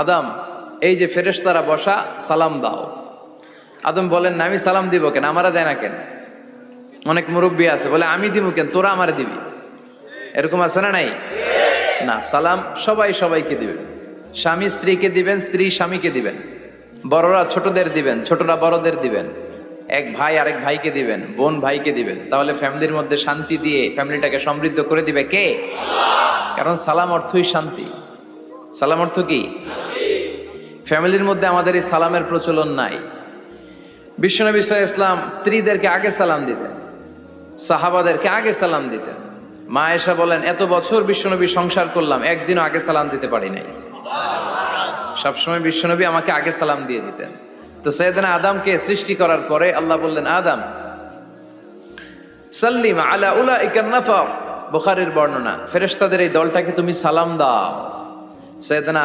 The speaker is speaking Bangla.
আদম, এই যে ফেরেশতারা বসা, সালাম দাও। আদম বলেন না, আমি সালাম দিব কেন, আমারা দেয় না কেন? অনেক মুরব্বী আছে বলে আমি দিব কেন, তোরা আমারে দিবি। এরকম আছে না নাই? না, সালাম সবাই সবাইকে দিবেন। স্বামী স্ত্রীকে দিবেন, স্ত্রী স্বামীকে দিবেন, বড়রা ছোটদের দিবেন, ছোটরা বড়দের দিবেন, এক ভাই আরেক ভাইকে দিবেন, বোন ভাইকে দিবেন। তাহলে ফ্যামিলির মধ্যে শান্তি দিয়ে ফ্যামিলিটাকে সমৃদ্ধ করে দিবে কে? কারণ সালাম অর্থই শান্তি। সালাম অর্থ কি? ফ্যামিলির মধ্যে আমাদের এই সালামের প্রচলন নাই। বিশ্বনবী সাল্লাল্লাহু আলাইহি ওয়াসাল্লাম স্ত্রীদেরকে আগে সালাম দিতেন, সাহাবাদেরকে আগে সালাম দিতেন। মা আয়েশা বলেন, এত বছর বিশ্বনবী সংসার করলাম, একদিনও আগে সালাম দিতে পারি নাই। সবসময় বিশ্বনবী আমাকে আগে সালাম দিয়ে দিতেন। তো সাইয়েদনা আদমকে সৃষ্টি করার পরে আল্লাহ বললেন, আদম সাল্লিম আলা উলাইকা নাফার, বুখারীর বর্ণনা, ফেরেশতাদের এই দলটাকে তুমি সালাম দাও। সাইয়েদনা